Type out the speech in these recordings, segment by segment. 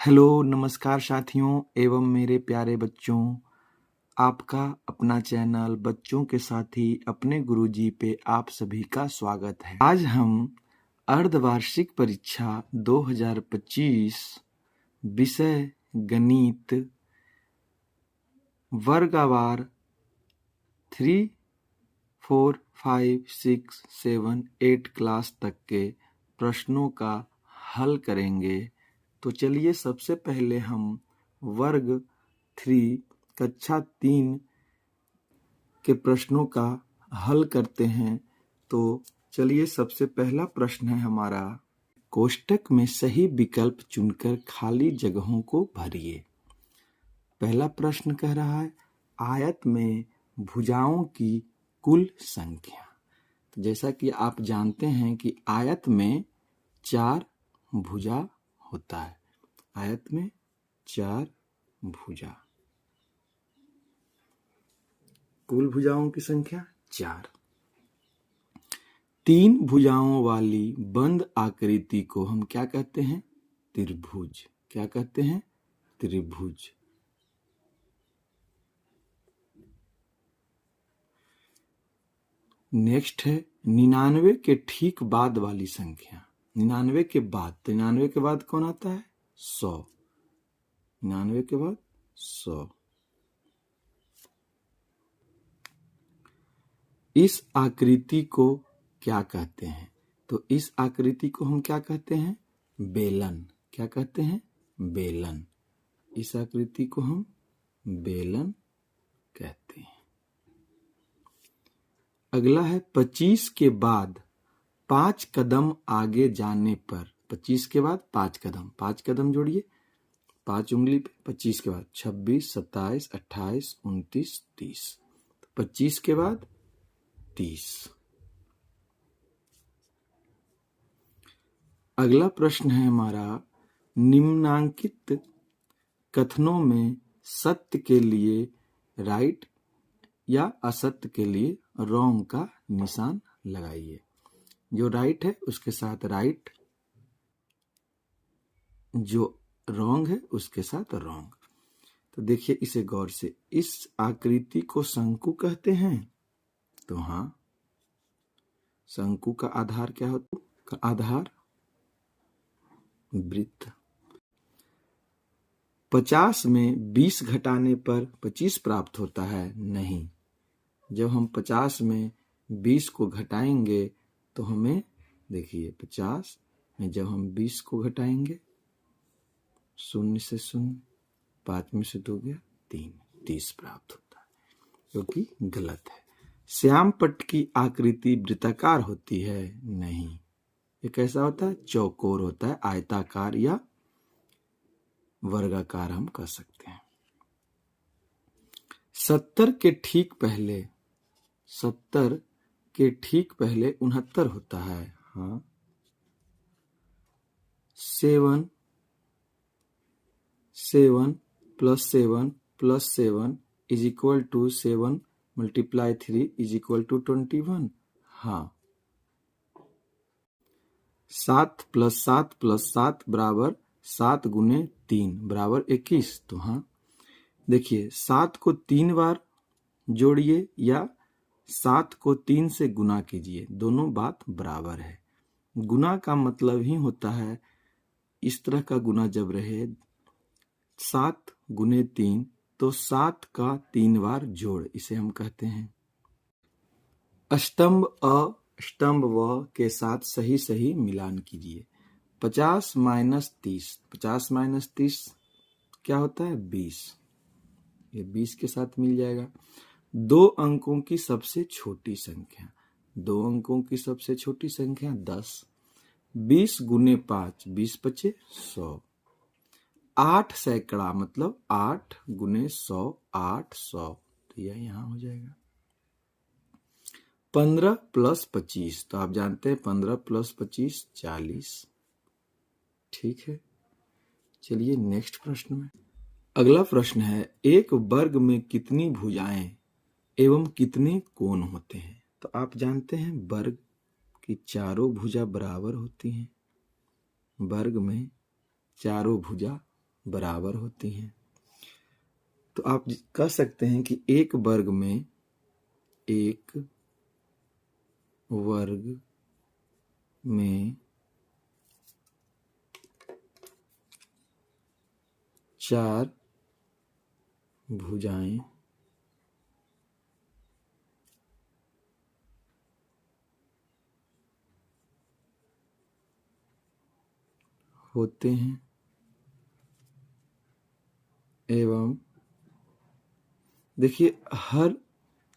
Hello, नमस्कार साथियों एवं मेरे प्यारे बच्चों। आपका अपना चैनल बच्चों के साथी अपने गुरुजी पे आप सभी का स्वागत है। आज हम अर्धवार्षिक परीक्षा 2025 विषय गणित वर्गवार 3, 4, 5, 6, 7, 8 क्लास तक के प्रश्नों का हल करेंगे। तो चलिए सबसे पहले हम वर्ग 3 कक्षा 3 के प्रश्नों का हल करते हैं। तो चलिए सबसे पहला प्रश्न है हमारा, कोष्टक में सही विकल्प चुनकर खाली जगहों को भरिए। पहला प्रश्न कह रहा है आयत में भुजाओं की कुल संख्या। तो जैसा कि आप जानते हैं कि आयत में 4 भुजा होता है। आयत में 4 भुजा, कुल भुजाओं की संख्या 4। 3 भुजाओं वाली बंद आकृति को हम क्या कहते हैं? त्रिभुज। क्या कहते हैं? त्रिभुज। नेक्स्ट है 99 के ठीक बाद वाली संख्या। 99 के बाद, तो 99 के बाद कौन आता है? 100। 99 के बाद 100। इस आकृति को क्या कहते हैं? तो इस आकृति को हम क्या कहते हैं? बेलन। क्या कहते हैं? बेलन। इस आकृति को हम बेलन कहते हैं। अगला है 25 के बाद 5 कदम आगे जाने पर। 25 के बाद 5 कदम, 5 कदम जोड़िए 5 उंगली पे। 25 के बाद 26, 27, 28, 29, 30। 25 के बाद 30। अगला प्रश्न है हमारा, निम्नांकित कथनों में सत्य के लिए राइट या असत्य के लिए रॉन्ग का निशान लगाइए। जो राइट है उसके साथ राइट, जो रॉन्ग है उसके साथ रॉन्ग। तो देखिए इसे गौर से, इस आकृति को शंकु कहते हैं। तो हाँ, शंकु का आधार क्या होता है? का आधार वृत्त। 50 में 20 घटाने पर 25 प्राप्त होता है? नहीं। जब हम 50 में 20 को घटाएंगे तो हमें, देखिए 50 में जब हम 20 को घटाएंगे, 0 से 0, 5 में से 2 गया 3, 30 प्राप्त होता है, जो कि गलत है। श्याम पट्ट की आकृति वृत्ताकार होती है? नहीं। ये कैसा होता है? चौकोर होता है, आयताकार या वर्गाकार हम कह सकते हैं। 70 के ठीक पहले 69 होता है। हाँ, 7 plus 7 plus 7 is equal to 7 multiply 3 is equal to 21। हाँ, 7 प्लस 7 प्लस 7 बराबर 7 गुने 3 बराबर 21। तो हाँ, देखिए 7 को 3 बार जोड़िए या 7 को 3 से गुना कीजिए, दोनों बात बराबर है। गुना का मतलब ही होता है, इस तरह का गुना जब रहे 7 गुने 3, तो 7 का 3 बार जोड़, इसे हम कहते हैं। स्तंभ अ स्तंभ व के साथ सही सही मिलान कीजिए। 50 माइनस 30, 50 माइनस 30 क्या होता है? 20। ये 20 के साथ मिल जाएगा। 2 अंकों की सबसे छोटी संख्या। 2 अंकों की सबसे छोटी संख्या 10। 20 गुने 5, 20 पचे 100। 8 सैकड़ा मतलब 8 गुने 100, 800। तो यह यहाँ हो जाएगा। 15 प्लस 25, तो आप जानते हैं 15 प्लस 25 40। ठीक है, चलिए नेक्स्ट प्रश्न में। अगला प्रश्न है, एक वर्ग में कितनी भुजाएं एवं कितने कोण होते हैं? तो आप जानते हैं वर्ग की चारों भुजा बराबर होती हैं। वर्ग में चारों भुजा बराबर होती हैं। तो आप कह सकते हैं कि एक वर्ग में 4 भुजाएं होते हैं एवं देखिए हर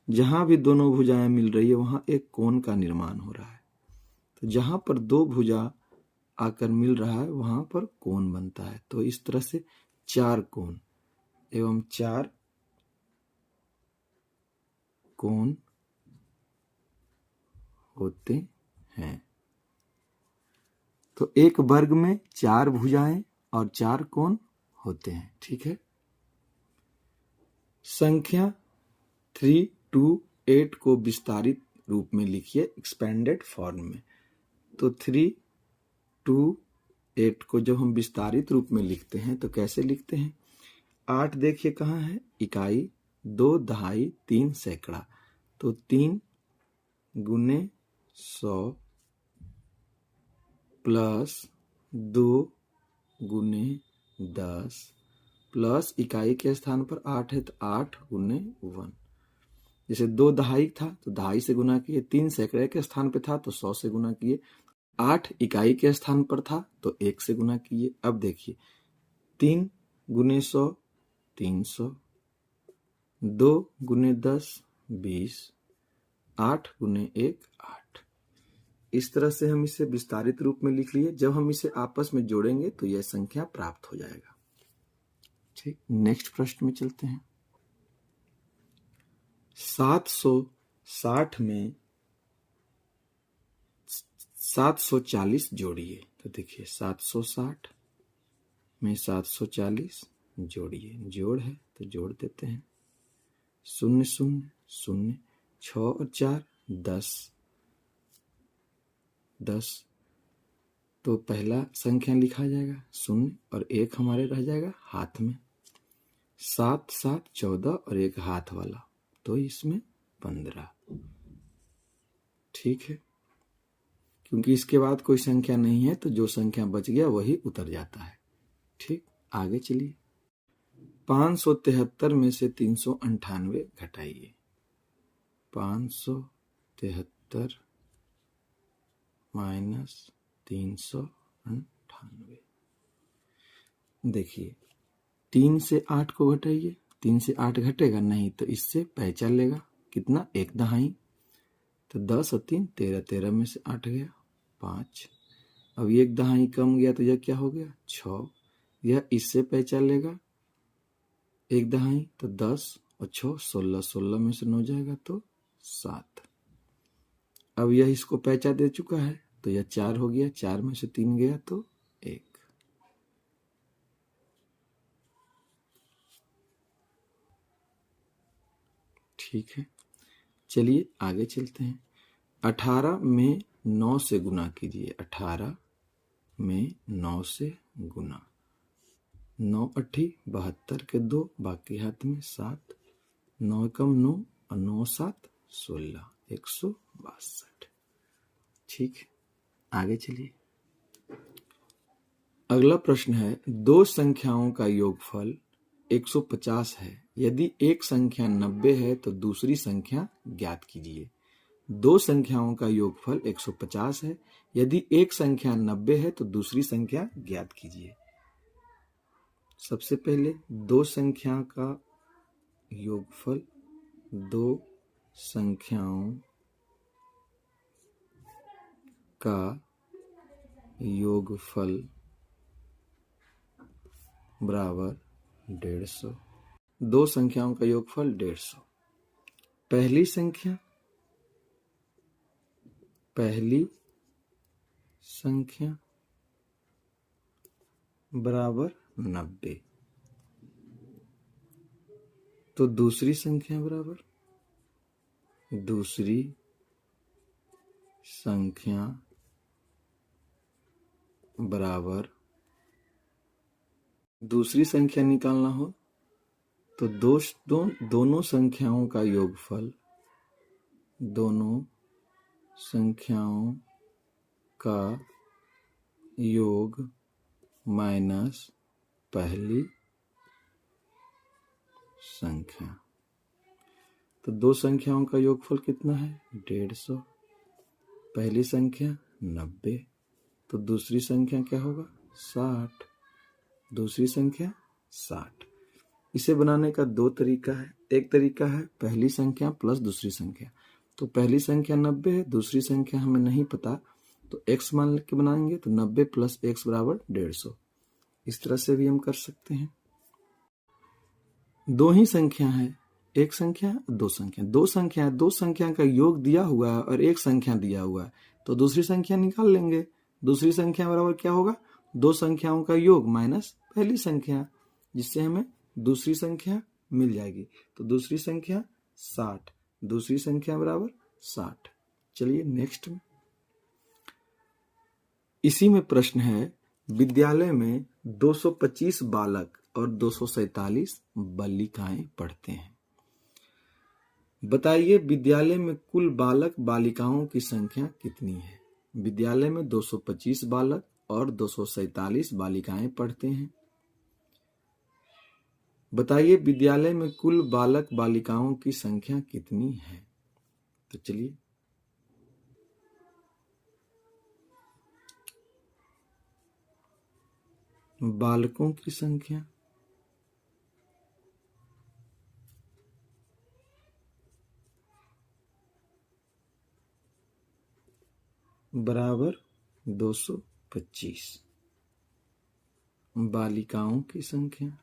जहां भी दोनों भुजाएं मिल रही है वहां एक कोण का निर्माण हो रहा है। तो जहां पर दो भुजा आकर मिल रहा है वहां पर कोण बनता है। तो इस तरह से 4 कोण एवं 4 कोण होते हैं। तो एक वर्ग में 4 भुजाएं और 4 कोण होते हैं। ठीक है। संख्या 3 to 8 को विस्तारित रूप में लिखिए, एक्सपेंडेड फॉर्म में। तो 3 to 8 को जब हम विस्तारित रूप में लिखते हैं तो कैसे लिखते हैं? 8 देखिए कहाँ है? इकाई, 2 दहाई, 3 सैकड़ा। तो 3 गुने 100 प्लस 2 गुने 10 प्लस इकाई के स्थान पर 8 है तो 8 गुने 1। जैसे 2 दहाई था तो दहाई से गुना किए, 3 सैकड़े के स्थान पे था तो 100 से गुना किए, 8 इकाई के स्थान पर था तो 1 से गुना किए। अब देखिए 3 गुने 100 300, 2 गुने 10 20, 8 गुने 1 8। इस तरह से हम इसे विस्तारित रूप में लिख लिए। जब हम इसे आपस में जोड़ेंगे तो यह संख्या प्राप्त हो जाएगा। ठीक, नेक्स्ट प्रश्न में चलते हैं। 760 में 740 जोड़िए। तो देखिए 760 में 740 जोड़िए, जोड़ है तो जोड़ देते हैं। 0 0 0, 6 और 4 10 10। तो पहला संख्या लिखा जाएगा 0 और 1 हमारे रह जाएगा हाथ में। 7 7 14 और 1 हाथ वाला, तो इसमें 15। ठीक है, क्योंकि इसके बाद कोई संख्या नहीं है तो जो संख्या बच गया वही उतर जाता है। ठीक, आगे चलिए। 573 में से 398 घटाइए। 573 माइनस 398। देखिए 3 से 8 को घटाइए। 3 से 8 घटेगा नहीं तो इससे पहचान लेगा कितना, 1 दहाई। तो 10 और 3 13, 13 में से 8 गया 5। अब 1 दहाई कम गया तो यह क्या हो गया 6। यह इससे पहचान लेगा 1 दहाई, तो 10 और 6 16, 16 में से 9 जाएगा तो 7। अब यह इसको पहचान दे चुका है तो यह 4 हो गया, 4 में से 3 गया तो 1। ठीक है, चलिए आगे चलते हैं। 18 में 9 से गुना कीजिए। 18 में 9 से गुना। 9 8 72 के 2, बाकी हाथ में 7, 9 कम 9 और 9 7 16, 162। ठीक है, आगे चलिए। अगला प्रश्न है, दो संख्याओं का योगफल 150 है। यदि एक संख्या 90 है तो दूसरी संख्या ज्ञात कीजिए। दो संख्याओं का योगफल 150 है। यदि एक संख्या 90 है तो दूसरी संख्या ज्ञात कीजिए। सबसे पहले दो संख्या का योगफल, दो संख्याओं का योगफल बराबर 150। दो संख्याओं का योगफल 150। पहली संख्या बराबर 90, तो दूसरी संख्या बराबर, दूसरी संख्या बराबर दूसरी संख्या निकालना हो तो दोनों संख्याओं का योगफल, दोनों संख्याओं का योग माइनस पहली संख्या। तो दो संख्याओं का योगफल कितना है? 150। पहली संख्या 90, तो दूसरी संख्या क्या होगा? 60। दूसरी संख्या 60। इसे बनाने का दो तरीका है। एक तरीका है पहली संख्या प्लस दूसरी संख्या। तो पहली संख्या 90 है, दूसरी संख्या हमें नहीं पता, तो x मान के बनाएंगे, तो 90 प्लस x बराबर 150। इस तरह से भी हम कर सकते हैं। दो ही संख्या है, एक संख्या दो संख्या, दो संख्या का योग दिया हुआ है और एक संख्या दिया हुआ है, तो दूसरी संख्या निकाल लेंगे। दूसरी संख्या बराबर क्या होगा? दो संख्याओं का योग माइनस पहली संख्या, जिससे हमें दूसरी संख्या मिल जाएगी। तो दूसरी संख्या 60, दूसरी संख्या बराबर 60। चलिए नेक्स्ट में, इसी में प्रश्न है, विद्यालय में 225 बालक और 247 बालिकाएं पढ़ते हैं। बताइए विद्यालय में कुल बालक बालिकाओं की संख्या कितनी है? विद्यालय में 225 बालक और 247 बालिकाएं पढ़ते हैं। बताइए विद्यालय में कुल बालक बालिकाओं की संख्या कितनी है? तो चलिए, बालकों की संख्या बराबर 225, बालिकाओं की संख्या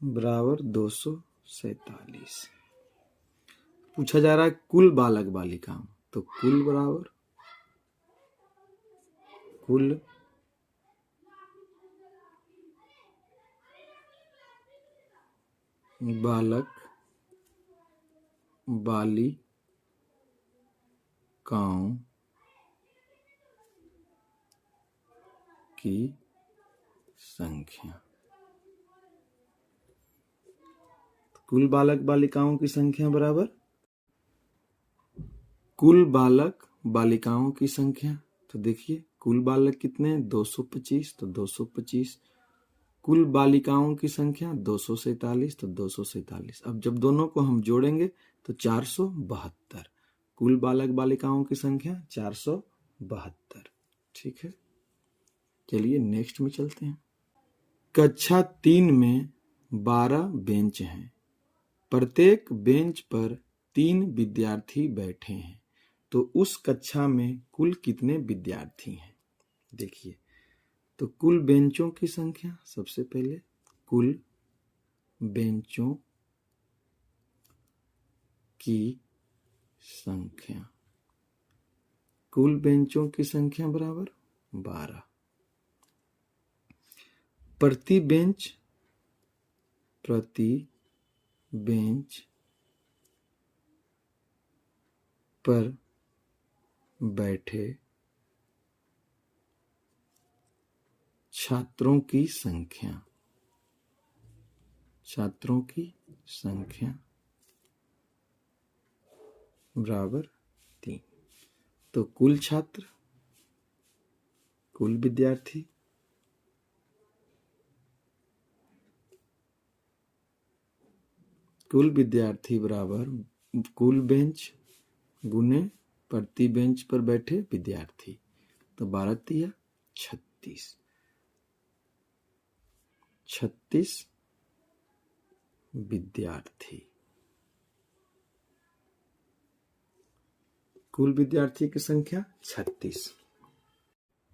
बराबर 247। पूछा जा रहा है कुल बालक बालिकाओं, तो कुल बराबर कुल बालक बालिकाओं की संख्या। कुल बालक बालिकाओं की संख्या बराबर कुल बालक बालिकाओं की संख्या। तो देखिए कुल बालक कितने हैं? 225, तो 225। कुल बालिकाओं की संख्या 247, तो 247। अब जब दोनों को हम जोड़ेंगे तो 472। कुल बालक बालिकाओं की संख्या 472। ठीक है, चलिए नेक्स्ट में चलते हैं। कक्षा 3 में 12 बेंच हैं। प्रत्येक बेंच पर 3 विद्यार्थी बैठे हैं, तो उस कक्षा में कुल कितने विद्यार्थी हैं? देखिए, तो कुल बेंचों की संख्या, सबसे पहले कुल बेंचों की संख्या, कुल बेंचों की संख्या बराबर 12। प्रति बेंच पर बैठे छात्रों की संख्या बराबर 3। तो कुल छात्र, कुल विद्यार्थी बराबर कुल बेंच गुने प्रति बेंच पर बैठे विद्यार्थी। तो 12 तिया 36 विद्यार्थी। कुल विद्यार्थी की संख्या 36।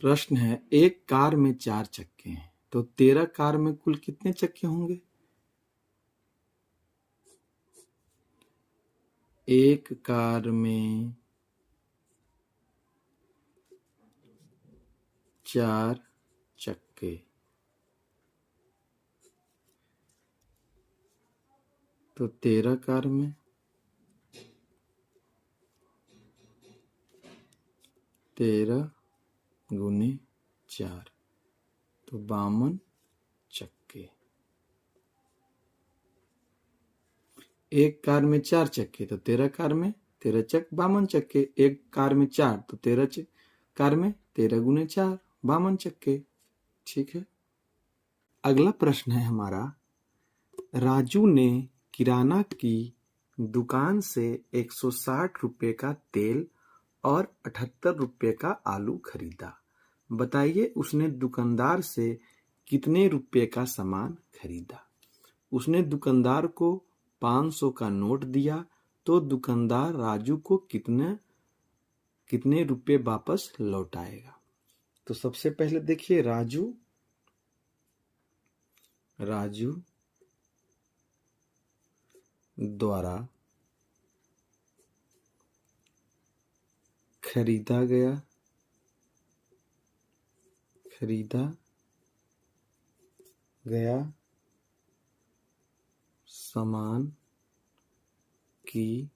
प्रश्न है, एक कार में 4 चक्के हैं, तो 13 कार में कुल कितने चक्के होंगे? एक कार में 4 चक्के, तो 13 कार में 13 गुने 4, तो 52 चक्के। एक कार में 4 चक्के, तो 13 कार में 13 चक 52 चक्के। एक कार में 4, तो 13 कार में 13 गुने 4, 52 चक्के। ठीक है। अगला प्रश्न है हमारा, राजू ने किराना की दुकान से 160 रुपए का तेल और 78 रुपए का आलू खरीदा। बताइए उसने दुकानदार से कितने रुपए का सामान खरीदा। उसने दुकानदार को 500 का नोट दिया, तो दुकानदार राजू को कितने रुपए वापस लौटाएगा। तो सबसे पहले देखिए, राजू द्वारा खरीदा गया सामान की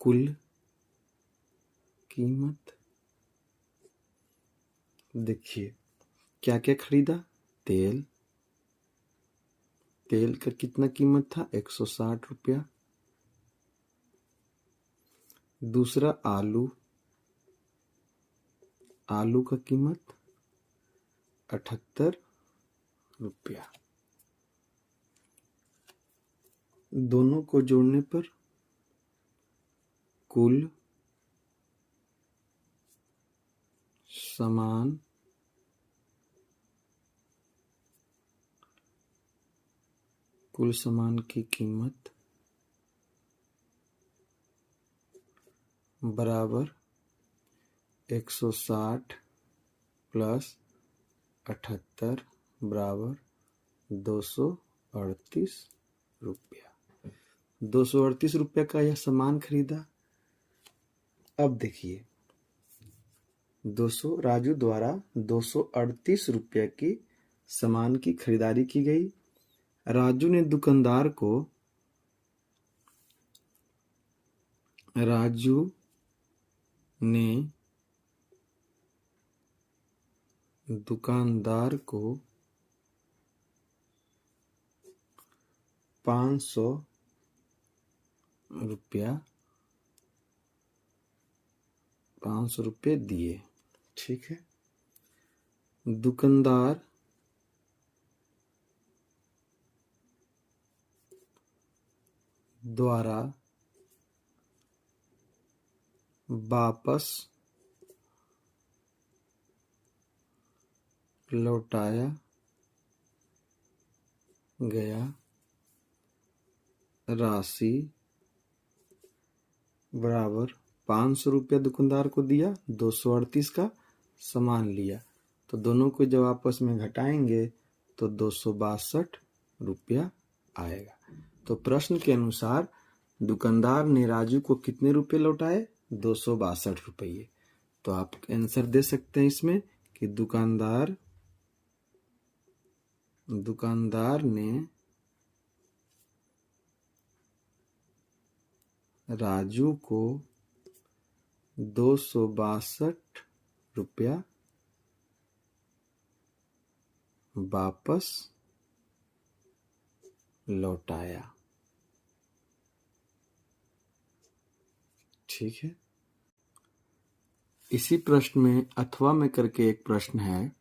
कुल कीमत। देखिए क्या क्या खरीदा। तेल का कितना कीमत था, 160 रुपया। दूसरा आलू का कीमत 78 रुपया। दोनों को जोड़ने पर कुल सामान की कीमत बराबर 160 प्लस 78 बराबर 238 रुपया। 238 रुपया का यह सामान खरीदा। अब देखिए, राजू द्वारा 238 रुपया की सामान की खरीदारी की गई। राजू ने दुकानदार को 500 रुपये दिए। ठीक है। दुकानदार द्वारा वापस लौटाया गया राशि बराबर 500 रुपया दुकानदार को दिया, 238 का सामान लिया, तो दोनों को जब आपस में घटाएंगे तो 262 रुपया आएगा। तो प्रश्न के अनुसार दुकानदार ने राजू को कितने रुपए लौटाए, 262 रुपये। तो आप आंसर दे सकते हैं इसमें कि दुकानदार ने राजू को 262 रुपया वापस लौटाया। ठीक है। इसी प्रश्न में अथवा में करके एक प्रश्न है,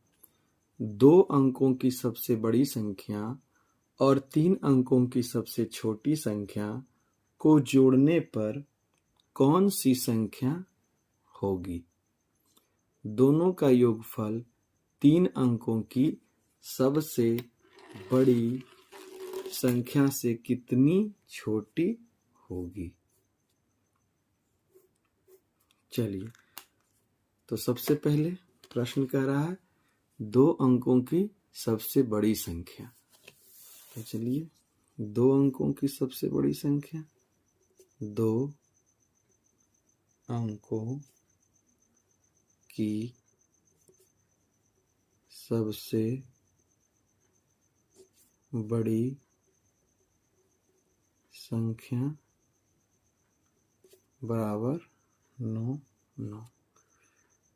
2 अंकों की सबसे बड़ी संख्या और 3 अंकों की सबसे छोटी संख्या को जोड़ने पर कौन सी संख्या होगी। दोनों का योगफल 3 अंकों की सबसे बड़ी संख्या से कितनी छोटी होगी। चलिए, तो सबसे पहले प्रश्न कह रहा है 2 अंकों की सबसे बड़ी संख्या। तो चलिए, 2 अंकों की सबसे बड़ी संख्या, 2 अंकों की सबसे बड़ी संख्या बराबर 9।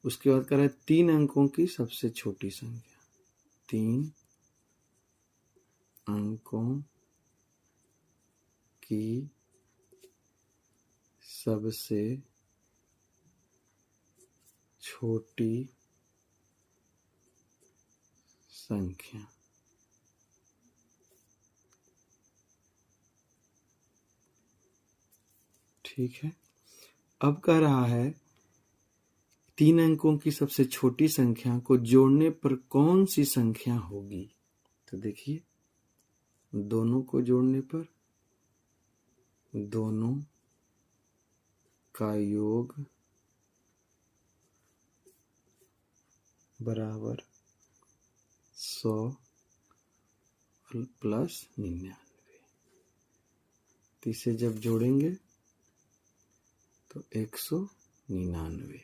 उसके बाद कह रहा है 3 अंकों की सबसे छोटी संख्या, 3 अंकों की सबसे छोटी संख्या। ठीक है, अब कह रहा है 3 अंकों की सबसे छोटी संख्या को जोड़ने पर कौन सी संख्या होगी। तो देखिए, दोनों को जोड़ने पर दोनों का योग बराबर 100 प्लस 99। तो इसे जब जोड़ेंगे तो 199।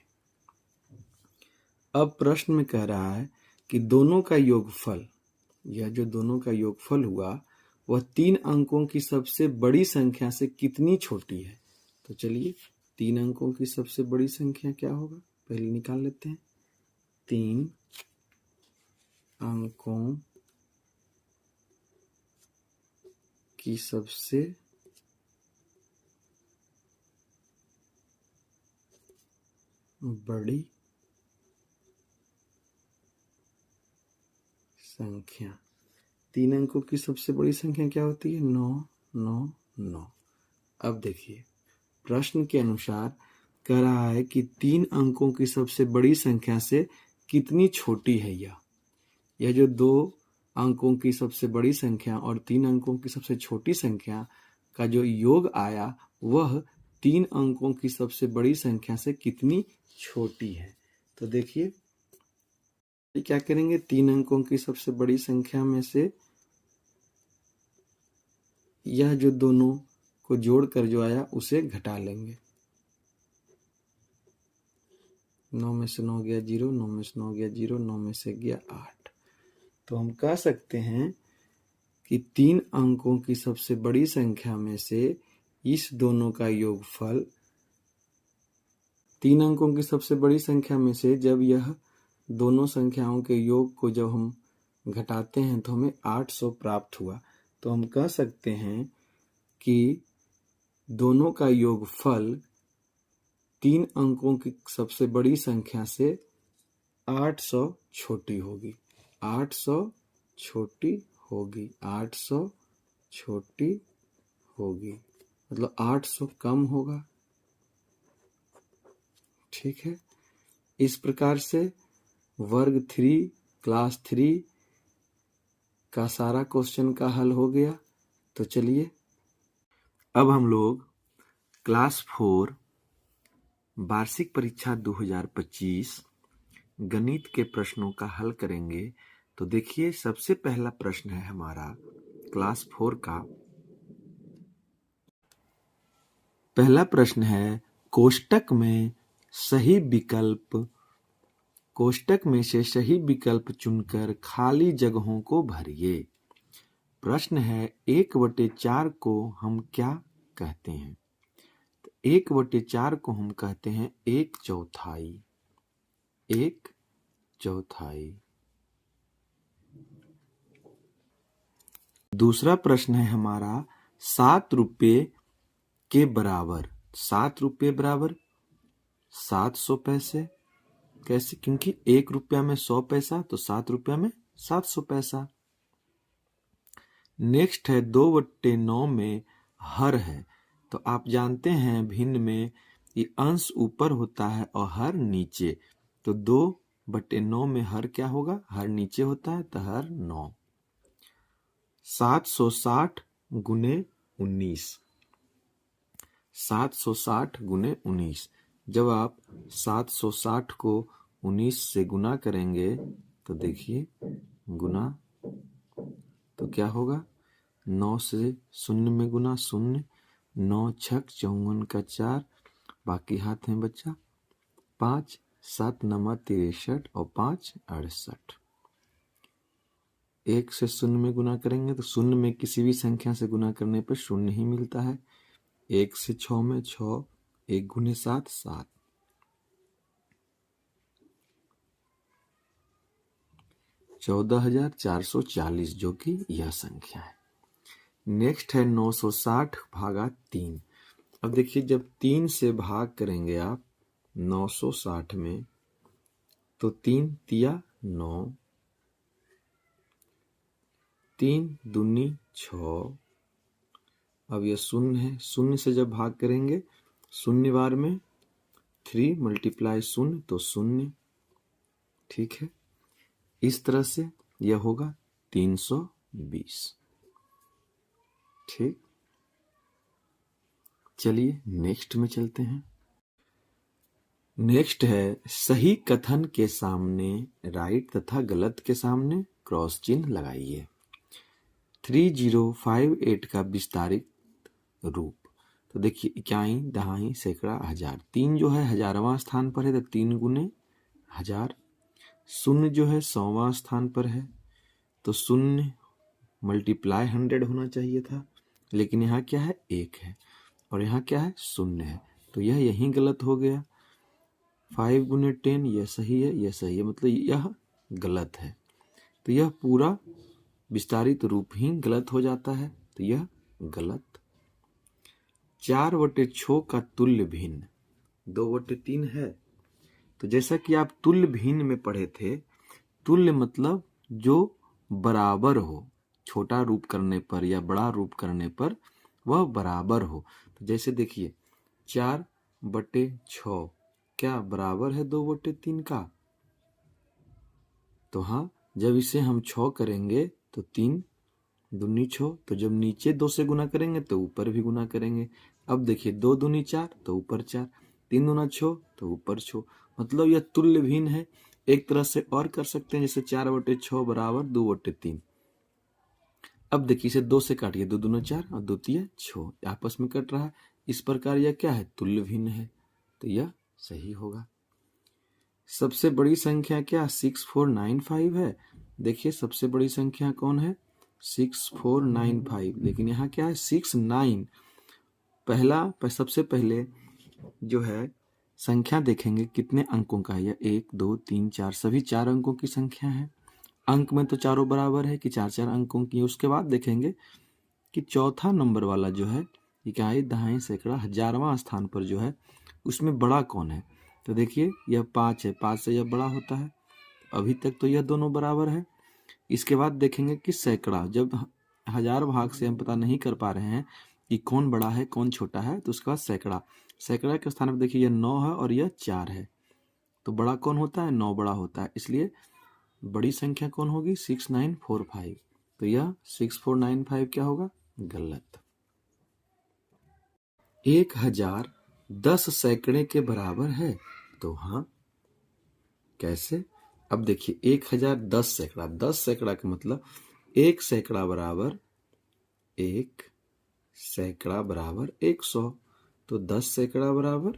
अब प्रश्न में कह रहा है कि दोनों का योगफल, यह जो दोनों का योगफल हुआ वह 3 अंकों की सबसे बड़ी संख्या से कितनी छोटी है। तो चलिए 3 अंकों की सबसे बड़ी संख्या क्या होगा, पहले निकाल लेते हैं। 3 अंकों की सबसे बड़ी संख्या, 3 अंकों की सबसे बड़ी संख्या क्या होती है, 999। अब देखिए, प्रश्न के अनुसार कह रहा है कि 3 अंकों की सबसे बड़ी संख्या से कितनी छोटी है यह जो 2 अंकों की सबसे बड़ी संख्या और 3 अंकों की सबसे छोटी संख्या का जो योग आया वह 3 अंकों की सबसे बड़ी संख्या से कितनी छोटी है। तो देखिए क्या करेंगे, 3 अंकों की सबसे बड़ी संख्या में से यह जो दोनों को जोड़कर जो आया उसे घटा लेंगे। 9 में से 9 गया 0, 9 में से 9 गया 0, 9 में से गया 8। तो हम कह सकते हैं कि 3 अंकों की सबसे बड़ी संख्या में से इस दोनों का योगफल, 3 अंकों की सबसे बड़ी संख्या में से जब यह दोनों संख्याओं के योग को जब हम घटाते हैं तो हमें 800 प्राप्त हुआ। तो हम कह सकते हैं कि दोनों का योगफल 3 अंकों की सबसे बड़ी संख्या से 800 छोटी होगी, 800 छोटी होगी, 800 छोटी होगी, मतलब 800 कम होगा। ठीक है, इस प्रकार से वर्ग 3 क्लास 3 का सारा क्वेश्चन का हल हो गया। तो चलिए अब हम लोग क्लास 4 वार्षिक परीक्षा 2025 गणित के प्रश्नों का हल करेंगे। तो देखिए, सबसे पहला प्रश्न है हमारा क्लास 4 का। पहला प्रश्न है, कोष्टक में से सही विकल्प चुनकर खाली जगहों को भरिए। प्रश्न है 1/4 को हम क्या कहते हैं। तो 1/4 को हम कहते हैं 1/4, 1/4। दूसरा प्रश्न है हमारा 7 रुपये के बराबर, 7 रुपये बराबर 700 पैसे। कैसे, क्योंकि 1 रुपया में 100 पैसा, तो 7 रुपया में 700 पैसा। नेक्स्ट है 2/9 में हर है। तो आप जानते हैं भिन्न में ये अंश ऊपर होता है और हर नीचे। तो 2/9 में हर क्या होगा, हर नीचे होता है, तो हर 9। 760 गुने 19, 760 गुने 19। जब आप 760 को 19 से गुना करेंगे तो देखिए गुना, तो क्या होगा, 9 से 0 में गुना 0, 9 छक 54 का 4, बाकी हाथ में बच्चा 5, 7 नमा 63 और 5 68। 1 से 0 में गुना करेंगे तो 0 में किसी भी संख्या से गुना करने पर 0 ही मिलता है। 1 से 6 में 6, 1 गुने 7 7, 14,440 जो कि यह संख्या है। नेक्स्ट है 960 भागा 3। अब देखिए जब 3 से भाग करेंगे आप 960 में तो 3 तिया 9, 3 दूनी 6। अब यह शून्य है, शून्य से जब भाग करेंगे शून्य बार में 3 मल्टीप्लाई शून्य तो शून्य। ठीक है, इस तरह से यह होगा 320। ठीक, चलिए नेक्स्ट में चलते हैं। नेक्स्ट है सही कथन के सामने राइट तथा गलत के सामने क्रॉस चिन्ह लगाइए। 3058 का विस्तारित रूप। तो देखिए इकाई, दहाई, सैकड़ा, हजार। 3 जो है 1000वां स्थान पर है तो 3 गुने 1000। शून्य जो है 100वां स्थान पर है तो शून्य मल्टीप्लाई 100 होना चाहिए था, लेकिन यहाँ क्या है 1 है और यहाँ क्या है शून्य है, तो यह यहीं गलत हो गया। 5 गुने 10 यह सही है, यह सही है, मतलब यह गलत है। तो यह पूरा विस्तारित रूप ही गलत हो जाता है, तो यह गलत। 4/6 का तुल्य भिन्न 2/3 है। तो जैसा कि आप तुल्य भिन्न में पढ़े थे, तुल्य मतलब जो बराबर हो, छोटा रूप करने पर या बड़ा रूप करने पर वह बराबर हो। तो जैसे देखिए 4/6 क्या बराबर है 2/3 का? तो हाँ, जब इसे हम 6 करेंगे तो 3 दूनी 6, तो जब नीचे 2 से गुना करेंगे तो ऊपर भी गुना करेंगे। अब देखिए 2 दूनी 4 तो ऊपर 4, 3 दूना 6 तो ऊपर 6, मतलब यह तुल्य भिन्न है। एक तरह से और कर सकते हैं, जैसे 4/6 बराबर 2/3। अब देखिए इसे 2 से काटिए, 2 दूना 4 और 2 तिया 6, आपस में कट रहा है। इस प्रकार यह क्या है तुल्य भिन्न है, तो यह सही होगा। सबसे बड़ी संख्या क्या 6495 है। देखिए सबसे बड़ी संख्या कौन है 6495, लेकिन यहाँ क्या है 69। सबसे पहले जो है संख्या देखेंगे कितने अंकों का है, यह 1 2 3 4 सभी 4 अंकों की संख्या है। अंक में तो चारों बराबर है कि 4-4 अंकों की। उसके बाद देखेंगे कि चौथा नंबर वाला जो है इकाई, दहाई, सैकड़ा, 1000वां स्थान पर जो है उसमें बड़ा कौन है। तो देखिए यह 5 है, 5 से यह बड़ा होता है। अभी तक तो यह दोनों बराबर है। इसके बाद देखेंगे कि सैकड़ा, जब 1000 भाग से हम पता नहीं कर पा रहे हैं कि कौन बड़ा है कौन छोटा है, तो उसके बाद सैकड़ा के स्थान पर देखिए यह 9 है और यह 4 है, तो बड़ा कौन होता है 9 बड़ा होता है, इसलिए बड़ी संख्या कौन होगी 6945। तो यह 6495 क्या होगा गलत। 1000 10 सैकड़े के बराबर है, तो हाँ कैसे। अब देखिए 1000 10 सैकड़ा, 10 सैकड़ा का मतलब 1 सैकड़ा बराबर 1 सैकड़ा बराबर 100, तो 10 सैकड़ा बराबर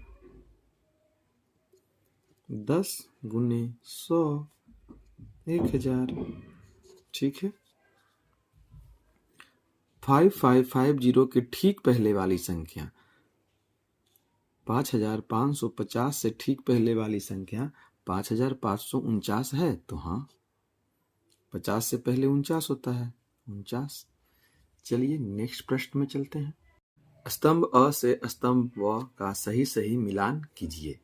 10 गुने 100 1000। ठीक है, 5550 के ठीक पहले वाली संख्या 5550 से ठीक पहले वाली संख्या 5549 है, तो हाँ 50 से पहले 49 होता है 49। चलिए नेक्स्ट प्रश्न में चलते हैं। स्तंभ अ से स्तंभ व का सही सही मिलान कीजिए।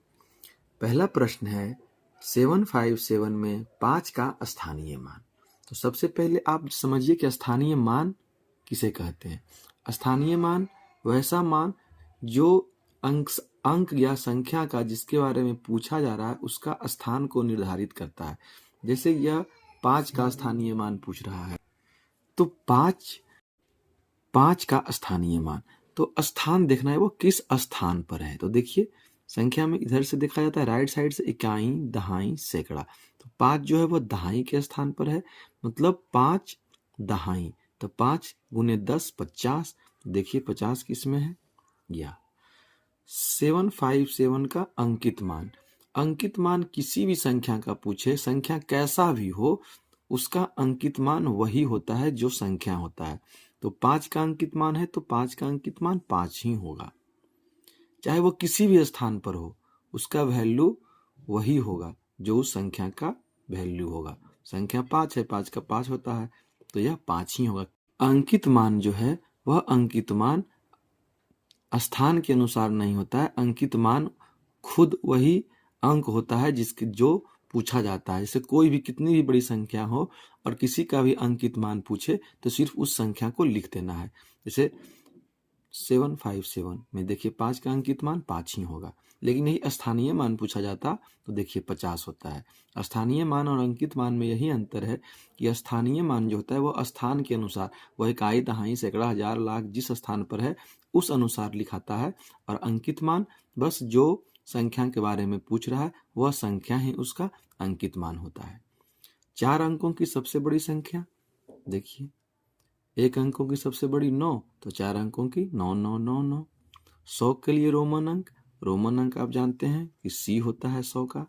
पहला प्रश्न है 757 में 5 का स्थानीय मान। तो सबसे पहले आप समझिए कि स्थानीय मान किसे कहते हैं। स्थानीय मान वैसा मान जो अंक या संख्या का जिसके बारे में पूछा जा रहा है उसका स्थान को निर्धारित करता है। जैसे यह 5 का स्थानीय मान पूछ रहा है, तो 5 का स्थानीय मान, तो स्थान देखना है वो किस स्थान पर है। तो देखिए संख्या में इधर से देखा जाता है राइट साइड से इकाई, दहाई, सैकड़ा, तो 5 जो है वो दहाई के स्थान पर है, मतलब 5 दहाई, तो 5 गुने 10 50। देखिए 50 किस में है, या 757 का अंकित मान। अंकित मान किसी भी संख्या का पूछे, संख्या कैसा भी हो, उसका अंकित मान वही होता है जो संख्या होता है। तो 5 का अंकित मान है तो 5 का अंकित मान 5 ही होगा, चाहे वो किसी भी स्थान पर हो, उसका वैल्यू वही होगा जो उस संख्या का वैल्यू होगा। संख्या 5 है, 5 का 5 होता है, तो यह 5 ही होगा। अंकित मान जो है वह अंकित मान स्थान के अनुसार नहीं होता है। अंकित मान खुद वही अंक होता है जिसके जो पूछा जाता है। जैसे कोई भी कितनी भी बड़ी संख्या हो और किसी का भी अंकित मान पूछे तो सिर्फ उस संख्या को लिख देना है। जैसे 757 में देखिए 5 का अंकित मान 5 ही होगा, लेकिन यही स्थानीय मान पूछा जाता तो देखिए 50 होता है। स्थानीय मान और अंकित मान में यही अंतर है कि स्थानीय मान जो होता है वह स्थान के अनुसार, वह इकाई, दहाई, सैकड़ा, हजार, लाख जिस स्थान पर है उस अनुसार लिखाता है, और अंकित मान बस जो संख्या के बारे में पूछ रहा है वह संख्या ही उसका अंकित मान होता है। 4 अंकों की सबसे बड़ी संख्या देखिए, 1 अंकों की सबसे बड़ी 9, तो 4 अंकों की 9 9 9 9। 100 के लिए रोमन अंक आप जानते हैं कि C होता है 100 का।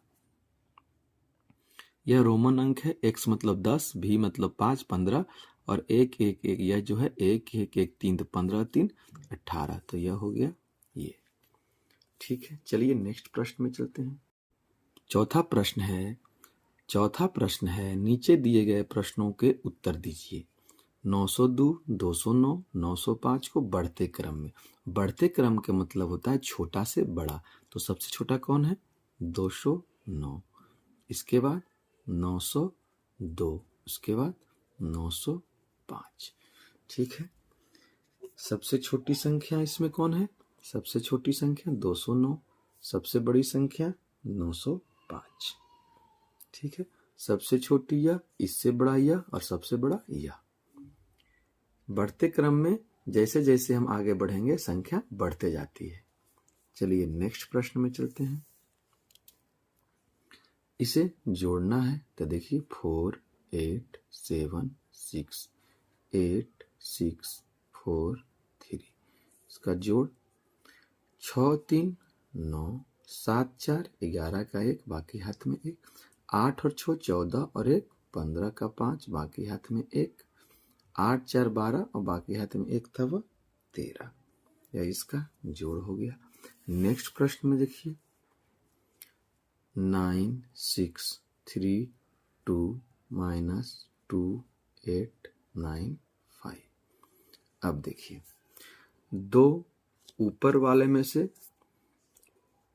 यह रोमन अंक है। X मतलब 10, V मतलब 5 15 और 1 1 1 यह जो है 1 1 1 3 तो 15 3 18, तो यह हो गया ये। ठीक है, चलिए नेक्स्ट प्रश्न में चलते हैं। चौथा प्रश्न है नीचे दिए गए प्रश्नों के उत्तर दीजिए। 902, 209, 905 को बढ़ते क्रम में। बढ़ते क्रम का मतलब होता है छोटा से बड़ा, तो सबसे छोटा कौन है? 209, इसके बाद 902, उसके बाद 905। ठीक है, सबसे छोटी संख्या इसमें कौन है? सबसे छोटी संख्या 209, सबसे बड़ी संख्या 905। ठीक है, सबसे छोटी यह, इससे बड़ा यह और सबसे बड़ा यह। बढ़ते क्रम में जैसे जैसे हम आगे बढ़ेंगे संख्या बढ़ते जाती है। चलिए नेक्स्ट प्रश्न में चलते हैं। इसे जोड़ना है तो देखिए 4 8 7 6 8 6 4 3, इसका जोड़ 6 3 9 7 4 11 का 1 बाकी हाथ में 1, 8 और 6 14 और 1 15 का 5 बाकी हाथ में 1, 8 4 12 और बाकी हाथ में 1 था वह 13, यह इसका जोड़ हो गया। नेक्स्ट प्रश्न में देखिए 9 6 3 2 -2 8 9 5। अब देखिए दो ऊपर वाले में से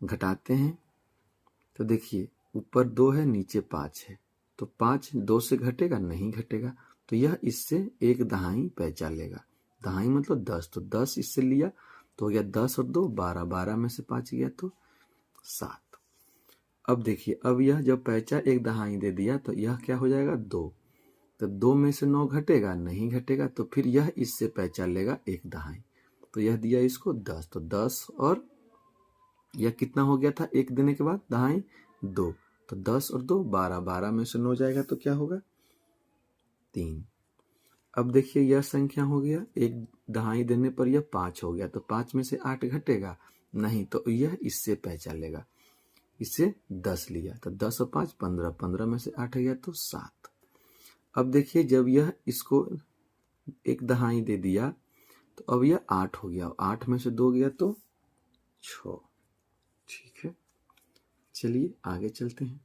घटाते हैं तो देखिए ऊपर 2 है नीचे 5 है, तो 5 2 से घटेगा नहीं घटेगा, तो यह इससे एक दहाई पैंचा लेगा। दहाई मतलब 10, तो 10 इससे लिया तो हो गया 10 और 2 12, 12 में से 5 गया तो 7। अब देखिए अब यह जब पैंचा एक दहाई दे दिया तो यह क्या हो जाएगा 2, तो 2 में से 9 घटेगा नहीं घटेगा, तो फिर यह इससे पैंचा लेगा एक दहाई, तो यह दिया इसको 10, तो 10 और यह कितना हो गया था एक देने के बाद दहाई 2, तो 10 और 2 12, 12 में से 9 जाएगा तो क्या होगा 3। अब देखिए यह संख्या हो गया, एक दहाई देने पर यह 5 हो गया, तो 5 में से 8 घटेगा नहीं, तो यह इससे पहचान लेगा, इससे 10 लिया तो 10 और 5 15, 15 में से 8 गया तो 7। अब देखिए जब यह इसको एक दहाई दे दिया तो अब यह 8 हो गया, 8 में से 2 गया तो 6। ठीक है, चलिए आगे चलते हैं।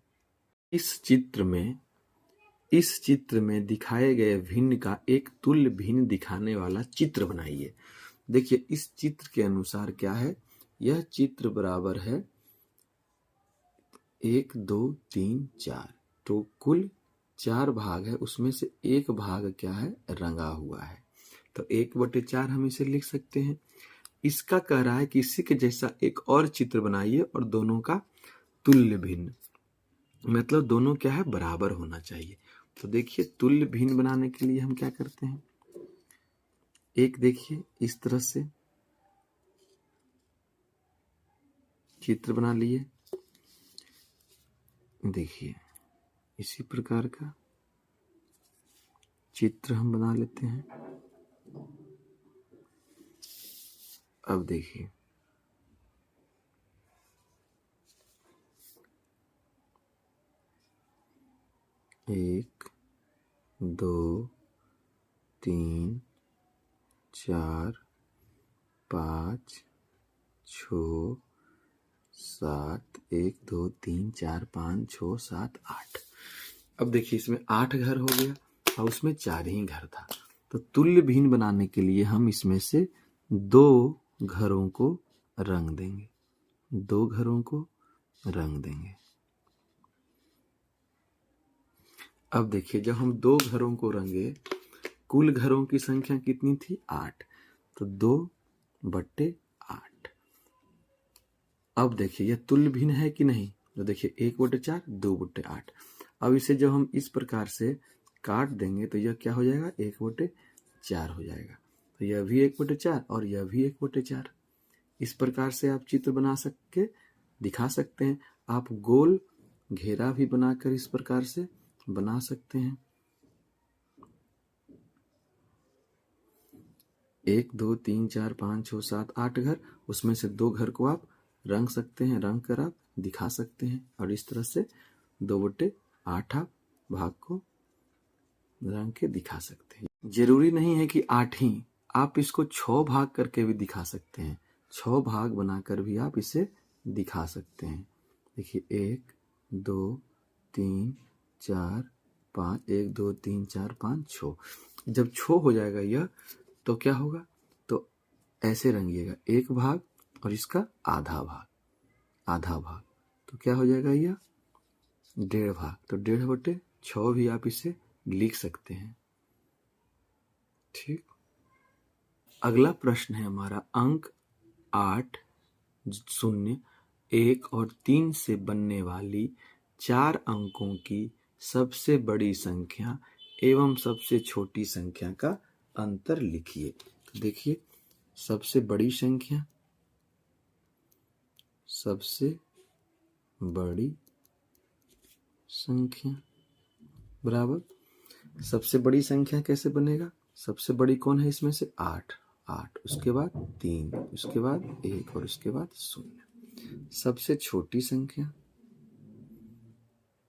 इस चित्र में दिखाए गए भिन्न का एक तुल्य भिन्न दिखाने वाला चित्र बनाइए। देखिए इस चित्र के अनुसार क्या है, यह चित्र बराबर है 1 2 3 4, तो कुल 4 भाग है, उसमें से एक भाग क्या है रंगा हुआ है, तो 1/4 हम इसे लिख सकते हैं। इसका कह रहा है कि इसी के जैसा एक और चित्र बनाइए और दोनों का तुल्य भिन्न, मतलब दोनों क्या है बराबर होना चाहिए। तो देखिए तुल्य भिन्न बनाने के लिए हम क्या करते हैं, एक देखिए इस तरह से चित्र बना लिए, देखिए इसी प्रकार का चित्र हम बना लेते हैं। अब देखिए 1 2 3 4 5 6 7, 1 2 3 4 5 6 7 8, अब देखिए इसमें 8 घर हो गया और उसमें 4 ही घर था, तो तुल्य भिन्न बनाने के लिए हम इसमें से 2 घरों को रंग देंगे, 2 घरों को रंग देंगे। अब देखिए जब हम 2 घरों को रंगे, कुल घरों की संख्या कितनी थी? 8, तो 2/8। अब देखिए यह तुल्य भिन्न है कि नहीं, तो देखिए 1/4 2/8। अब इसे जब हम इस प्रकार से काट देंगे तो यह क्या हो जाएगा? 1/4 हो जाएगा। तो यह भी 1/4 और यह भी 1/4। इस प्रकार से आप चित्र बना के दिखा सकते हैं। आप गोल घेरा भी बनाकर इस प्रकार से बना सकते हैं। 1 2 3 4 5 6 7 8 घर, उसमें से 2 घर को आप रंग सकते हैं, रंग कर आप दिखा सकते हैं। और इस तरह से 2/8 आप भाग को रंग के दिखा सकते हैं। जरूरी नहीं है कि 8 ही, आप इसको 6 भाग करके भी दिखा सकते हैं। 6 भाग बनाकर भी आप इसे दिखा सकते हैं। देखिए 1 2 3 4 5, 1 2 3 4 5 6। जब 6 हो जाएगा यह, तो क्या होगा? तो ऐसे रंगिएगा, 1 भाग और इसका आधा भाग, आधा भाग, तो क्या हो जाएगा? यह 1.5 भाग, तो 1.5/6 भी आप इसे लिख सकते हैं। ठीक। अगला प्रश्न है हमारा अंक 8, 0, 1 और 3 से बनने वाली 4 अंकों की सबसे बड़ी संख्या एवं सबसे छोटी संख्या का अंतर लिखिए। तो देखिए सबसे बड़ी संख्या, सबसे बड़ी संख्या बराबर, सबसे बड़ी संख्या कैसे बनेगा? सबसे बड़ी कौन है इसमें से? 8, उसके बाद 3, उसके बाद 1 और उसके बाद 0। सबसे छोटी संख्या,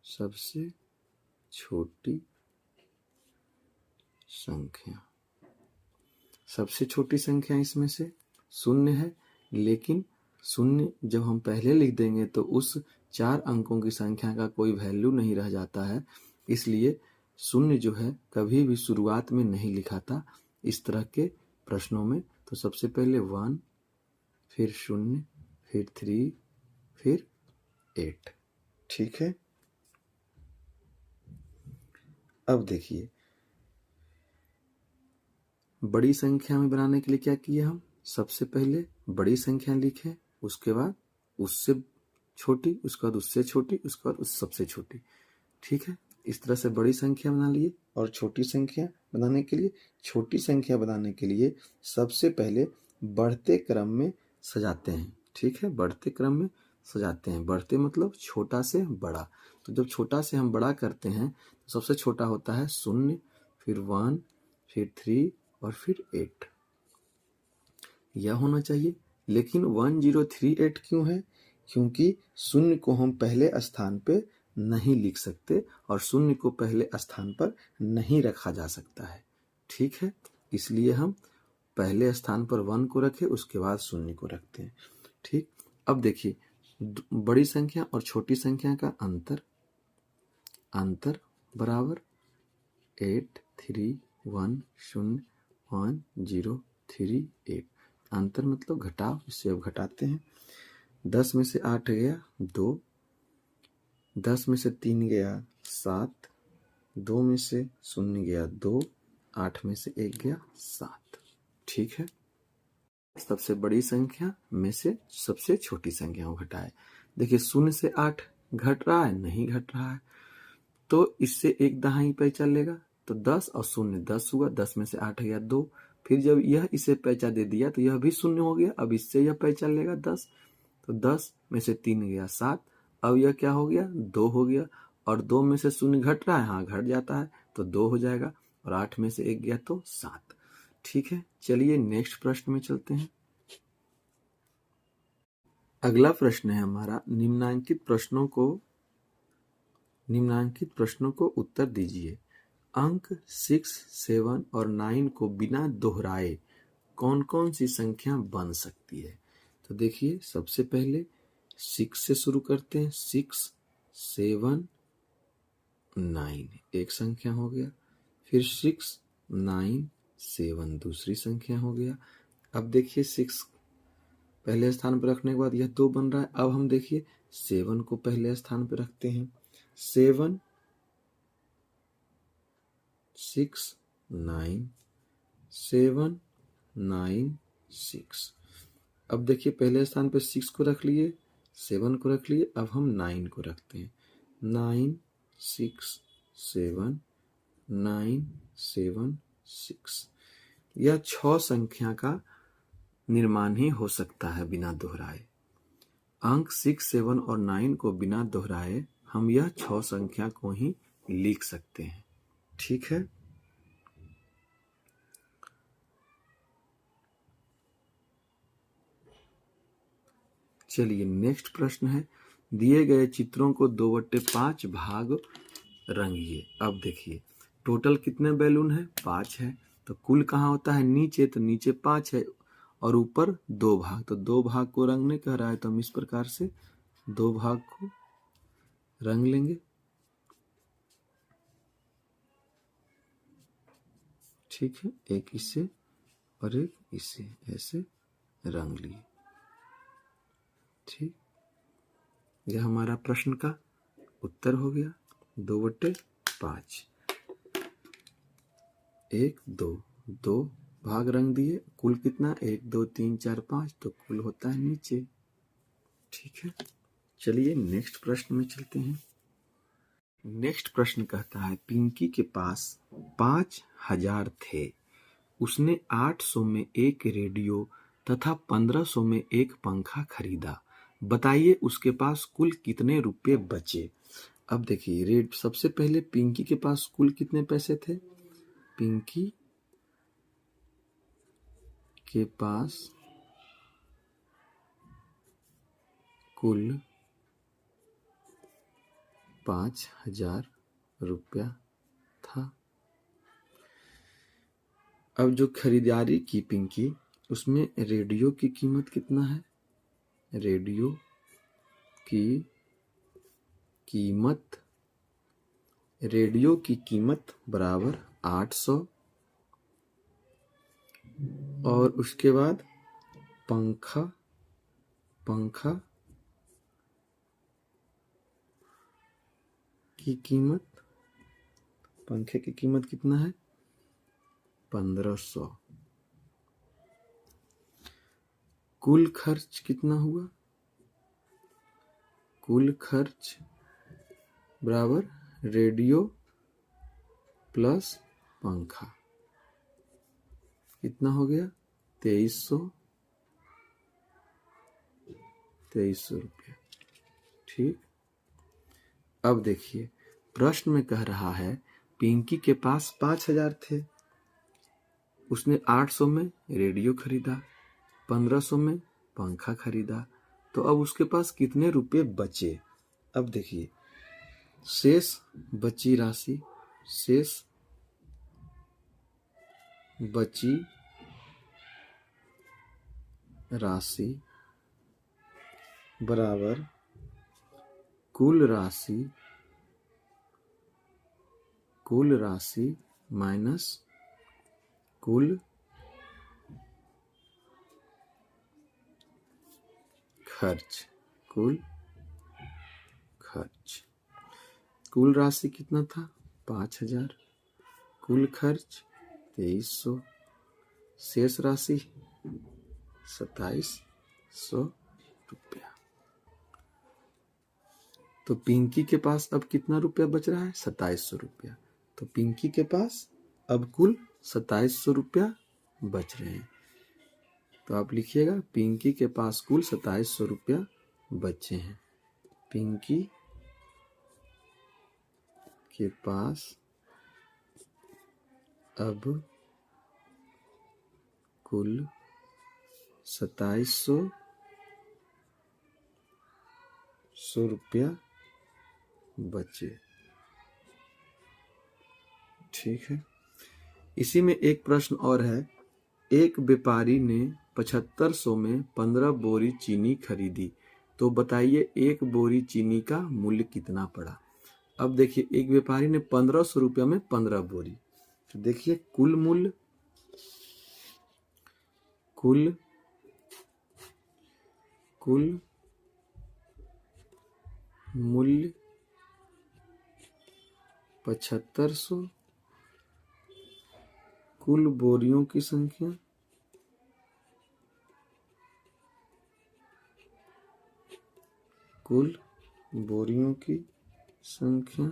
सबसे छोटी संख्या, सबसे छोटी संख्या इसमें से 0 है, लेकिन 0 जब हम पहले लिख देंगे तो उस 4 अंकों की संख्या का कोई वैल्यू नहीं रह जाता है, इसलिए 0 जो है कभी भी शुरुआत में नहीं लिखा था इस तरह के प्रश्नों में। तो सबसे पहले 1, फिर 0, फिर 3, फिर 8। ठीक है। अब देखिए बड़ी संख्या में बनाने के लिए क्या किए हम? सबसे पहले बड़ी संख्या लिखे, उसके बाद उससे छोटी, उसके बाद उससे छोटी, उसके बाद उस सबसे छोटी। ठीक है, इस तरह से बड़ी संख्या बना लिए। और छोटी संख्या बनाने के लिए, छोटी संख्या बनाने के लिए सबसे पहले बढ़ते क्रम में सजाते हैं। ठीक है, बढ़ते क्रम में सजाते हैं। बढ़ते मतलब छोटा से बड़ा। तो जब छोटा से हम बड़ा करते हैं तो सबसे छोटा होता है 0, फिर 1, फिर 3 और फिर 8। यह होना चाहिए। लेकिन 1038 क्यों है? क्योंकि 0 को हम पहले स्थान पे नहीं लिख सकते और 0 को पहले स्थान पर नहीं रखा जा सकता है। ठीक है, इसलिए हम पहले स्थान पर 1 को रखे, उसके बाद 0 को रखते हैं। ठीक। अब देखिए बड़ी संख्या और छोटी संख्या का अंतर बराबर 8 3 1 0 1 0 3 8। अंतर मतलब घटाव, इससे अब घटाते हैं। 10 में से 8 गया 2, 10 में से 3 गया 7, 2 में से 0 गया 2, 8 में से 1 गया 7। ठीक है, सबसे बड़ी संख्या में से सबसे छोटी संख्या को घटाए। देखिए 0 से 8 घट रहा है? नहीं घट रहा है, तो इससे एक दहाई पे चलेगा, तो 10 और 0 10 हुआ। 10 में से 8 गया 2, फिर जब यह इसे पैंचा दे दिया तो यह भी 0 हो गया। अब इससे यह पैंचा लेगा 10, तो 10 में से 3 गया 7, अब यह क्या हो गया? 2 हो गया। और 2 में से 0 घट रहा है? हाँ घट जाता है, तो 2 हो जाएगा। और 8 में से 1 गया तो 7। ठीक है, चलिए नेक्स्ट प्रश्न में चलते हैं। अगला प्रश्न है हमारा, निम्नांकित प्रश्नों को उत्तर दीजिए। अंक 6, 7 और 9 को बिना दोहराए कौन कौन सी संख्या बन सकती है? तो देखिए सबसे पहले 6 से शुरू करते हैं। 6, 7, 9 एक संख्या हो गया, फिर 6 9 7 दूसरी संख्या हो गया। अब देखिए 6 पहले स्थान पर रखने के बाद यह 2 बन रहा है। अब हम देखिए 7 को पहले स्थान पर रखते हैं। 7 6 9 7 9 6। अब देखिए पहले स्थान पर 6 को रख लिए, 7 को रख लिए, अब हम 9 को रखते हैं। 9 6 7 9 7 6। यह 6 संख्या का निर्माण ही हो सकता है बिना दोहराए। अंक 6 7 और 9 को बिना दोहराए हम यह 6 संख्या को ही लिख सकते हैं। ठीक है, चलिए नेक्स्ट प्रश्न है, दिए गए चित्रों को 2/5 भाग रंगिए। अब देखिए टोटल कितने बैलून है? 5 है। तो कुल कहाँ होता है? नीचे, तो नीचे 5 है और ऊपर 2 भाग, तो 2 भाग को रंगने कह रहा है, तो हम इस प्रकार से 2 भाग को रंग लेंगे। ठीक है, एक इससे और एक इससे, ऐसे रंग लिए। ठीक, यह हमारा प्रश्न का उत्तर हो गया। 2/5 1 2 2 भाग रंग दिए। कुल कितना? 1 2 3 4 5, तो कुल होता है नीचे। ठीक है, चलिए नेक्स्ट प्रश्न में चलते हैं। नेक्स्ट प्रश्न कहता है, पिंकी के पास 5000 थे। उसने 800 में एक रेडियो तथा 1500 में एक पंखा खरीदा। बताइए उसके पास कुल कितने रुपए बचे। अब देखिए सबसे पहले पिंकी के पास कुल कितने पैसे थे? पिंकी के पास कुल 5000 रुपया था। अब जो खरीदारी की पिंकी, उसमें रेडियो की कीमत कितना है? रेडियो की कीमत बराबर 800, और उसके बाद पंखा की कीमत, पंखे की कीमत कितना है? 1500। कुल खर्च कितना हुआ? कुल खर्च बराबर रेडियो प्लस पंखा, कितना हो गया? 2300 रुपया। ठीक, अब देखिए प्रश्न में कह रहा है पिंकी के पास 5000 थे। उसने 800 में रेडियो खरीदा, 1500 में पंखा खरीदा, तो अब उसके पास कितने रुपए बचे? अब देखिए शेष बची राशि बराबर कुल राशि माइनस कुल खर्च। कुल राशि कितना था? 5000। कुल खर्च 2300, शेष राशि 2700 रुपया। तो पिंकी के पास अब कितना रुपया बच रहा है? 2700 रुपया। तो पिंकी के पास अब कुल 2700 रुपया बच रहे हैं। तो आप लिखिएगा पिंकी के पास कुल 2700 रुपया बचे हैं। पिंकी के पास अब कुल 2700 रुपया बचे। ठीक है, इसी में एक प्रश्न और है। एक व्यापारी ने 7500 में 15 बोरी चीनी खरीदी, तो बताइए एक बोरी चीनी का मूल्य कितना पड़ा। अब देखिए एक व्यापारी ने 1500 रुपया में 15 बोरी, तो देखिए कुल मूल्य कुल 7500, कुल बोरियों की संख्या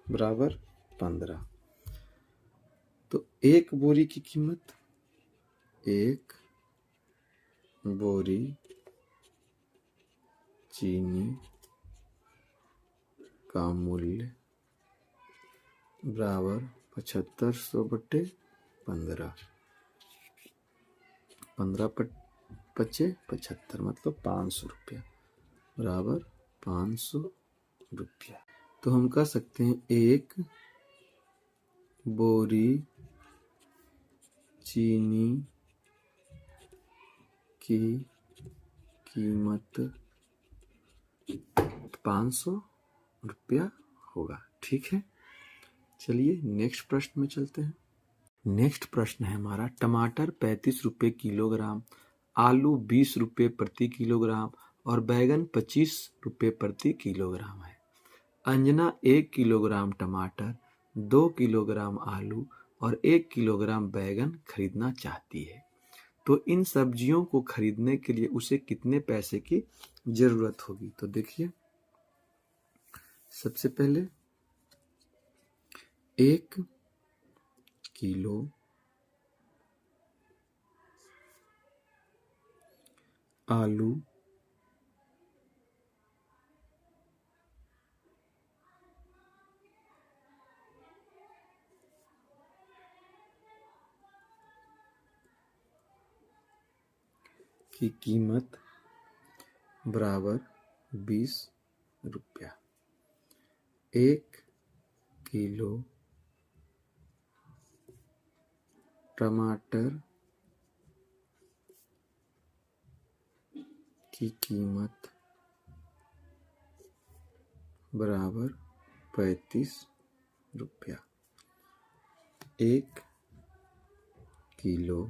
बराबर 15। तो एक बोरी की कीमत, एक बोरी चीनी का मूल्य बराबर 7500 बटे 15, 15 पचे 75 मतलब 500 रुपया बराबर 500 रुपया। तो हम कह सकते हैं एक बोरी चीनी की कीमत 500 रुपया होगा। ठीक है, चलिए नेक्स्ट प्रश्न में चलते हैं। नेक्स्ट प्रश्न है हमारा, टमाटर 35 रुपये किलोग्राम, आलू 20 रुपये प्रति किलोग्राम और बैगन 25 रुपये प्रति किलोग्राम है। अंजना 1 किलोग्राम टमाटर, 2 किलोग्राम आलू और 1 किलोग्राम बैगन खरीदना चाहती है। तो इन सब्जियों को खरीदने के लिए उसे कितने पैसे की जरूरत होगी? तो देखिए, सबसे पहले 1 किलो आलू, की कीमत बराबर 20 रुपया। 1 किलो टमाटर की कीमत बराबर 35 रुपया। 1 किलो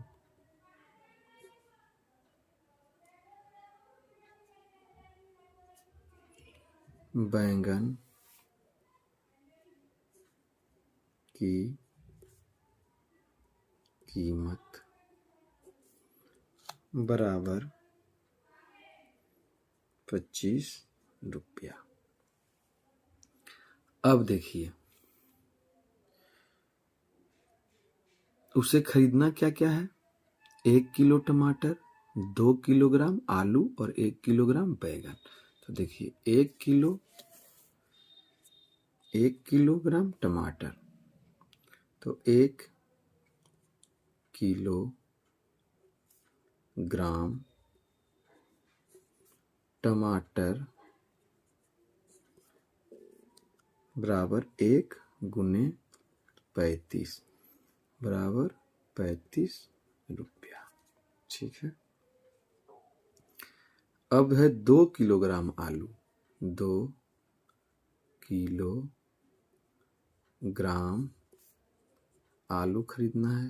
बैंगन की कीमत बराबर 25 रुपया। अब देखिए, उसे खरीदना क्या क्या है? 1 किलो टमाटर, 2 किलोग्राम आलू और 1 किलोग्राम बैगन। तो देखिए 1 किलोग्राम टमाटर, तो 1 किलोग्राम टमाटर बराबर 1 गुने 35 बराबर 35 रुपया। ठीक है, अब है 2 किलोग्राम आलू, 2 किलोग्राम आलू खरीदना है।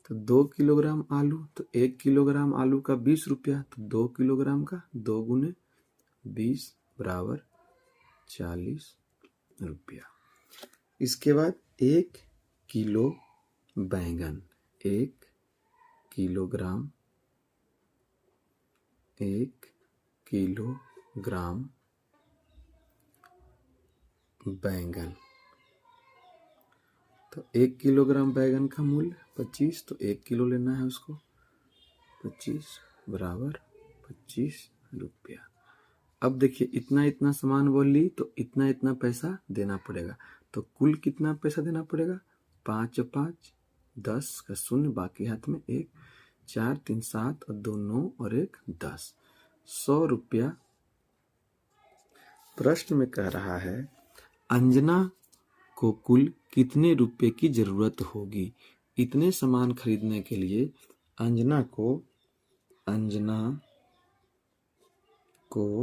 तो 2 किलोग्राम आलू, तो 1 किलोग्राम आलू का 20 रुपया, तो 2 किलोग्राम का 2 गुने 20 बराबर 40 रुपया। इसके बाद 1 किलो बैंगन, 1 किलोग्राम बैंगन, तो 1 किलोग्राम बैंगन का मूल्य 25, तो 1 किलो लेना है उसको, 25 बराबर 25 रुपया। अब देखिए इतना इतना सामान बोल ली तो इतना इतना पैसा देना पड़ेगा। तो कुल कितना पैसा देना पड़ेगा? 5 5 10 का शून्य, बाकी हाथ में 1, 4 3 7 और 2 9 और 1 10, 100 रुपया। प्रश्न में कह रहा है अंजना को कुल कितने रुपए की जरूरत होगी? इतने सामान खरीदने के लिए अंजना को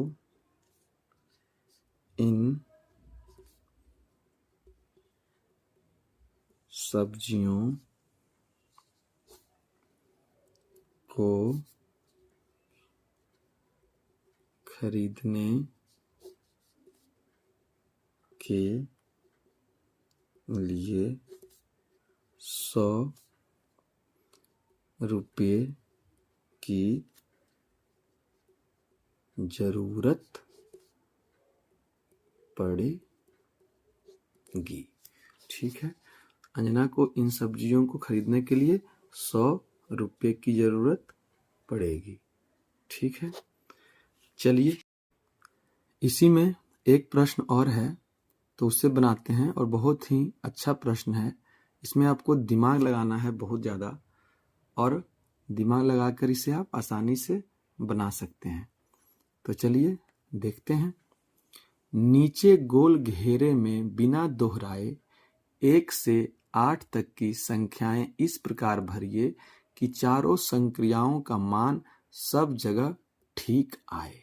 इन सब्जियों को खरीदने के लिए 100 रुपये की जरूरत पड़ेगी। ठीक है, अंजना को इन सब्जियों को खरीदने के लिए 100 रुपये की जरूरत पड़ेगी। ठीक है, चलिए इसी में एक प्रश्न और है तो उससे बनाते हैं, और बहुत ही अच्छा प्रश्न है। इसमें आपको दिमाग लगाना है बहुत ज़्यादा, और दिमाग लगाकर इसे आप आसानी से बना सकते हैं। तो चलिए देखते हैं। नीचे गोल घेरे में बिना दोहराए 1 से 8 तक की संख्याएं इस प्रकार भरिए कि चारों संक्रियाओं का मान सब जगह ठीक आए।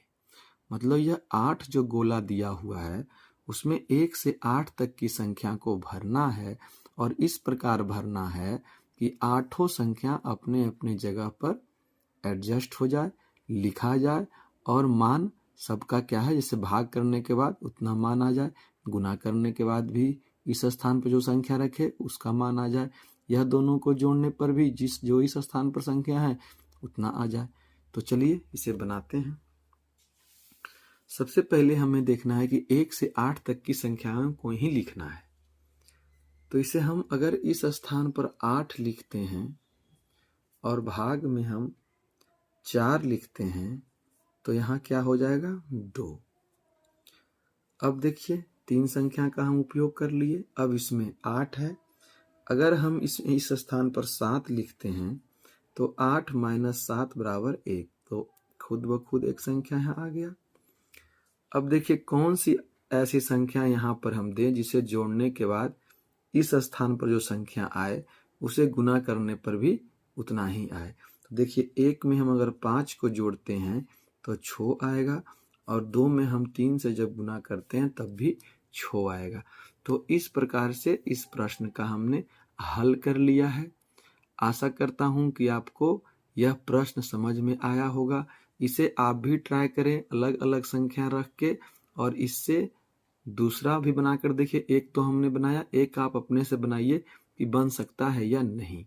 मतलब यह 8 जो गोला दिया हुआ है उसमें 1 से 8 तक की संख्या को भरना है, और इस प्रकार भरना है कि आठों संख्या अपने अपने जगह पर एडजस्ट हो जाए, लिखा जाए, और मान सबका क्या है, जैसे भाग करने के बाद उतना मान आ जाए, गुना करने के बाद भी इस स्थान पर जो संख्या रखे उसका मान आ जाए, यह दोनों को जोड़ने पर भी जो इस स्थान पर संख्या है उतना आ जाए। तो चलिए इसे बनाते हैं। सबसे पहले हमें देखना है कि 1 से 8 तक की संख्याओं को ही लिखना है। तो इसे हम अगर इस स्थान पर 8 लिखते हैं और भाग में हम 4 लिखते हैं तो यहाँ क्या हो जाएगा 2। अब देखिए 3 संख्या का हम उपयोग कर लिए, अब इसमें 8 है। अगर हम इस स्थान पर 7 लिखते हैं तो 8 - 7 = 1, तो खुद ब खुद एक संख्या यहाँ आ गया। अब देखिए कौन सी ऐसी संख्या यहाँ पर हम दें जिसे जोड़ने के बाद इस स्थान पर जो संख्या आए उसे गुना करने पर भी उतना ही आए। तो देखिए 1 में हम अगर 5 को जोड़ते हैं तो 6 आएगा, और 2 में हम 3 से जब गुना करते हैं तब भी 6 आएगा। तो इस प्रकार से इस प्रश्न का हमने हल कर लिया है। आशा करता हूं कि आपको यह प्रश्न समझ में आया होगा। इसे आप भी ट्राई करें अलग अलग संख्या रख के, और इससे दूसरा भी बनाकर देखिए। एक तो हमने बनाया, एक आप अपने से बनाइए कि बन सकता है या नहीं।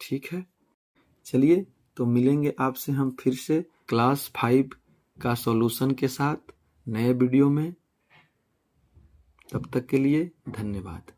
ठीक है, चलिए तो मिलेंगे आपसे हम फिर से क्लास 5 का सॉल्यूशन के साथ नए वीडियो में। तब तक के लिए धन्यवाद।